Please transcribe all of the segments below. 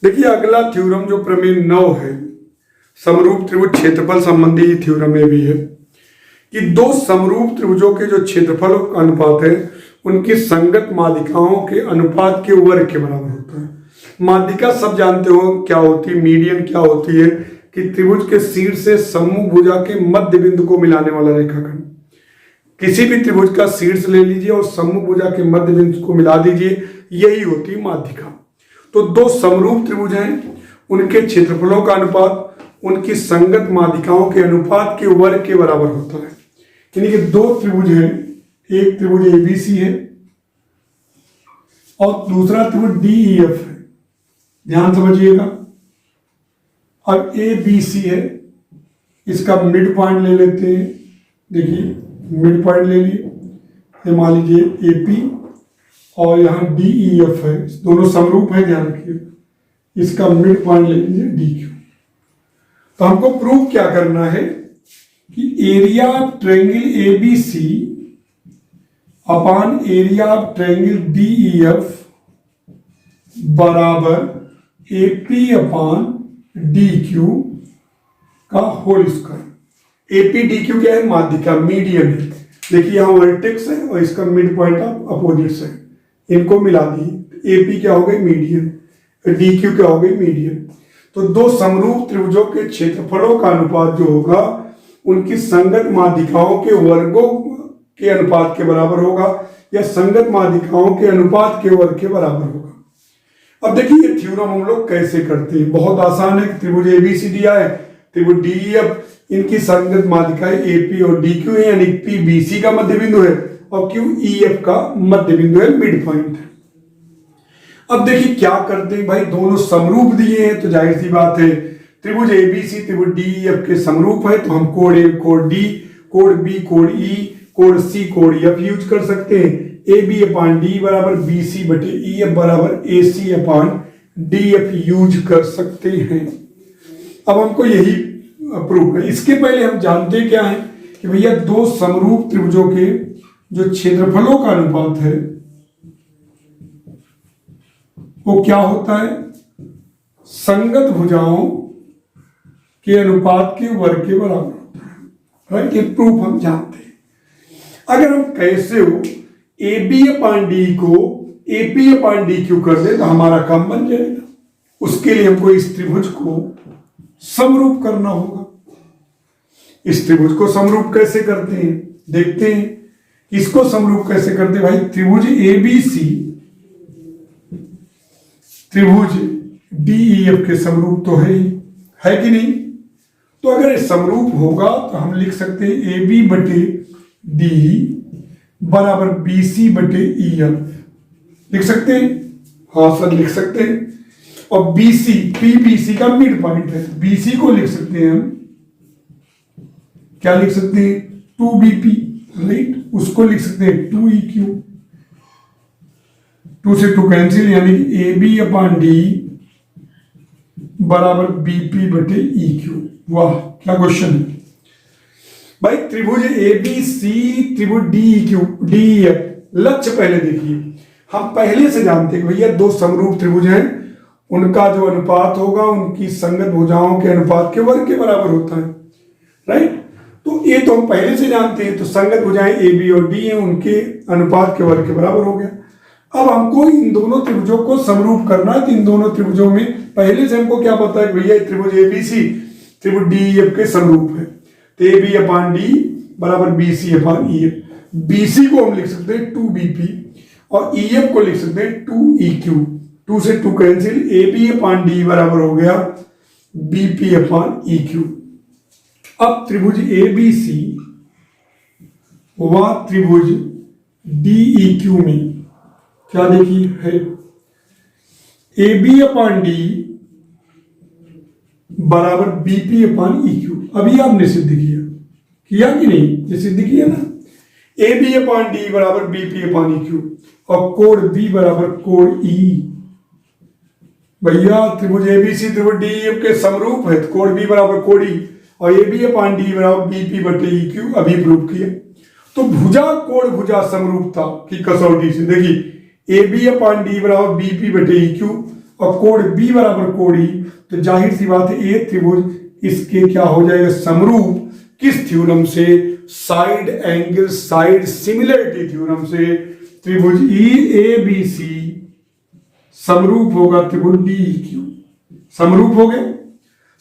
देखिए अगला थ्योरम जो प्रमेय 9 है, समरूप त्रिभुज क्षेत्रफल संबंधी थ्योरम में भी है कि दो समरूप त्रिभुजों के जो क्षेत्रफल का अनुपात है उनकी संगत माध्यिकाओं के अनुपात के वर्ग के बराबर होता है। माध्यिका सब जानते हो क्या होती है, मीडियन क्या होती है कि त्रिभुज के शीर्ष से सम्मुख भुजा के मध्य बिंदु को मिलाने वाला रेखाखंड। किसी भी त्रिभुज का शीर्ष ले लीजिए और सम्मुख भुजा के मध्य बिंदु को मिला दीजिए, यही होती है माध्यिका। तो दो समरूप त्रिभुज हैं, उनके क्षेत्रफलों का अनुपात उनकी संगत माध्यिकाओं के अनुपात के वर्ग के बराबर होता है। यानी कि दो त्रिभुज हैं, एक त्रिभुज एबीसी है और दूसरा त्रिभुज डीईएफ है। ध्यान समझिएगा। अब एबीसी है, इसका मिड पॉइंट ले लेते हैं। देखिए मिड पॉइंट ले लिए, ये मान लीजिए एपी और यहाँ डीईएफ है, दोनों समरूप है, ध्यान रखिए। इसका मिड पॉइंट ले लीजिए डीक्यू। तो हमको प्रूव क्या करना है कि area of triangle ABC upon area of triangle DEF बराबर एपी अपॉन डीक्यू का होल स्क्वायर। एपी डीक्यू क्या है? माध्यिका, मीडियन है। देखिए यहाँ वर्टेक्स है और इसका मिड पॉइंट ऑफ अपोजिट्स है, इनको मिला दिए। एपी क्या हो गई? मीडियन। डीक्यू क्या हो गई? मीडियन। तो दो समरूप त्रिभुजों के क्षेत्रफलों का अनुपात जो होगा उनकी संगत माध्यिकाओं के वर्गों के अनुपात के बराबर होगा या संगत माध्यिकाओं के अनुपात के वर्ग के बराबर होगा। अब देखिए ये थ्योरम हम लोग कैसे करते हैं, बहुत आसान है। त्रिभुज एबीसी दिया है, त्रिभुज डीईएफ, इनकी संगत माध्यिकाएं एपी और डीक्यू है, यानी पी बीसी का मध्य बिंदु है और क्यू ईएफ का मध्य बिंदु है, मिड पॉइंट है। अब देखिए क्या करते हैं भाई, दोनों समरूप दिए हैं तो जाहिर सी बात है त्रिभुज एबीसी त्रिभुज डीईएफ के समरूप है, तो हम code A code D, code B code E, code C code F use कर सकते हैं। ए बी अपॉन डी बराबर बी सी बटे ई एफ बराबर A C upon D F use कर सकते हैं। अब हमको यही प्रूव है। इसके पहले हम जानते क्या है कि भैया दो समरूप त्रिभुजों के जो क्षेत्रफलों का अनुपात है वो क्या होता है? संगत भुजाओं के अनुपात के वर्ग के बराबर होता है। राइट, ये प्रूफ हम जानते हैं। अगर हम कैसे हो ए बी अपॉन डी को ए पी अपॉन डी क्यू कर दे तो हमारा काम बन जाएगा। उसके लिए हमको इस त्रिभुज को समरूप करना होगा। इस त्रिभुज को समरूप कैसे करते हैं देखते हैं। इसको समरूप कैसे करते हैं भाई? त्रिभुज एबीसी त्रिभुज डीईएफ के समरूप तो है कि नहीं? तो अगर ये समरूप होगा तो हम लिख सकते हैं ए बी बटे डी बराबर बी सी बटे ई एफ। लिख सकते हैं? हाँ सर लिख सकते हैं। और B C P B C का मिड पॉइंट है, बी सी को लिख सकते हैं हम, क्या लिख सकते हैं? 2bp, right. उसको लिख सकते हैं 2eq, 2 से 2 कैंसिल, यानी ए बी अपॉन डी बराबर बीपी बटे EQ। वाह क्या क्वेश्चन है भाई। त्रिभुज एबीसी त्रिभुज डीईएफ, लक्ष्य पहले देखिए। हम पहले से जानते हैं भैया दो समरूप त्रिभुज हैं, उनका जो अनुपात होगा उनकी संगत भुजाओं के अनुपात के वर्ग के बराबर होता है। राइट, तो ये तो हम पहले से जानते हैं। तो संगत भुजाएं ए बी और डी हैं, उनके अनुपात के वर्ग के बराबर हो गया। अब हमको इन दोनों त्रिभुजों को समरूप करना है। तो इन दोनों त्रिभुजों में पहले से हमको क्या पता है भैया त्रिभुज एबीसी त्रिभुज डीईएफ के समरूप है। तो ए बी अपॉन डी बराबर B C upon E F. B C को हम लिख सकते हैं 2bp और ई एफ को लिख सकते हैं 2eq। 2 से 2 cancel, A B upon D बराबर हो गया बीपी अपॉन EQ। अब त्रिभुज एबीसी व त्रिभुज डीईक्यू में क्या देखिए है? ए बी अपॉन डी बराबर बीपी अपॉन EQ। अभी आपने सिद्ध किया कि नहीं? ये सिद्ध किया ना। ए बी अपॉन डी बराबर बीपी अपॉन EQ और कोड बी बराबर कोड ई। भैया त्रिभुज एबीसी त्रिभुज डीईएफ के समरूप है, तो कोड बी बराबर कोड ई और ए बी अपॉन डी बराबर बीपी बटे EQ अभी प्रूव किया। तो भुजा कोण भुजा समरूपता की कसौटी से देखिए ए बी अपॉन डी बराबर बीपी बटे EQ और कोण बी बराबर कोण ई, तो जाहिर सी बात है ए त्रिभुज इसके क्या हो जाएगा समरूप, किस थ्योरम से, side angle side similarity theorem से। त्रिभुज ई ए बी सी समरूप होगा त्रिभुज डी ई क्यू। समरूप हो गया,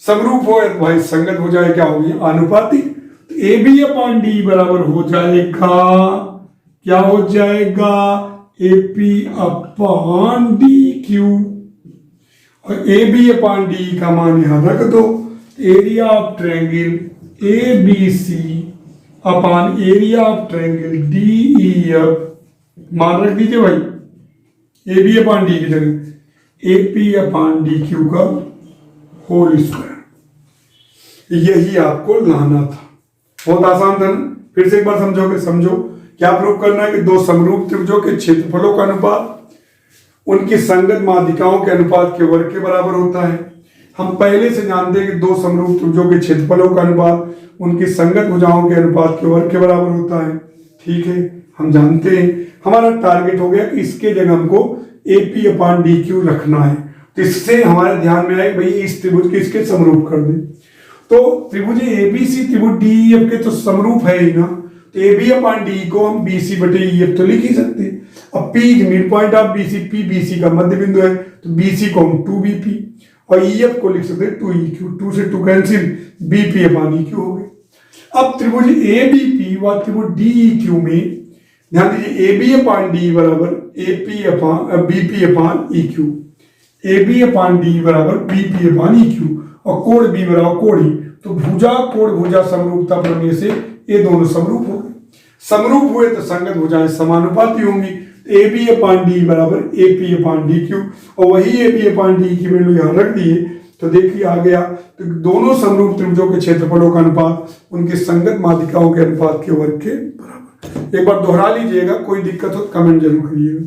समरूप हो तो भाई संगत हो जाए, क्या होगी आनुपातिक। तो ए बी अपॉन डी बराबर हो जाएगा, क्या हो जाएगा, ए पी अपॉन डी क्यू। और ए बी अपॉन डी का मान यहां रख दो, area of triangle A B C upon area of triangle D E F, मान रख दीजिए भाई, ए बी अपॉन डी की जगह ए पी अपॉन डी क्यू का होल स्क्वायर। यही आपको लाना था, बहुत आसान था ना। फिर से एक बार समझोगे, समझो क्या प्रूव करना है कि दो समरूप त्रिभुजों के क्षेत्रफलों का अनुपात उनकी संगत माध्यिकाओं के अनुपात के वर्ग के बराबर होता है। हम पहले से जानते हैं कि दो समरूप त्रिभुजों के क्षेत्रफलों का अनुपात उनकी संगत भुजाओं के अनुपात के वर्ग के बराबर होता है। ठीक है, हम जानते हैं। हमारा टारगेट हो गया कि इसके जगह हमको ए पी अपॉन डी क्यू रखना है। तो इससे हमारे ध्यान में आए भाई इस त्रिभुज के इसके समरूप कर दे। तो त्रिभुज ए बी सी त्रिभुज डी ई एफ के तो समरूप है ही ना, तो ए बी अपॉन डी को हम बी सी बटे ई एफ तो लिख ही सकते हैं। अब P mid point of B C, P B C का मध्य बिंदु है, तो बी सी को हम 2bp और ई एफ को लिख सकते हैं 2eq, 2 से 2 कैंसिल, bp अपॉन eq हो गए। अब त्रिभुज ए बी पी व त्रिभुज डी ई क्यू में ध्यान दीजिए, ए बी अपॉन डी बराबर A P upon B P upon E Q, A B upon D बराबर B P upon E Q और कोण बी बराबर कोण ई। तो भुजा कोण भुजा समरूपता प्रमेय से ये दोनों समरूप हो गए। समरूप हुए तो संगत भुजाएं समानुपाती होंगी। ए बी अपॉन डी बराबर A P upon D Q, और वही ए बी अपॉन डी की वैल्यू यहाँ रख दिए, तो देखिए आ गया। तो दोनों समरूप त्रिभुजों के क्षेत्रफलों का अनुपात उनके संगत माध्यिकाओं के अनुपात के वर्ग के बराबर। एक बार दोहरा लीजिएगा, कोई दिक्कत हो तो कमेंट जरूर करिएगा।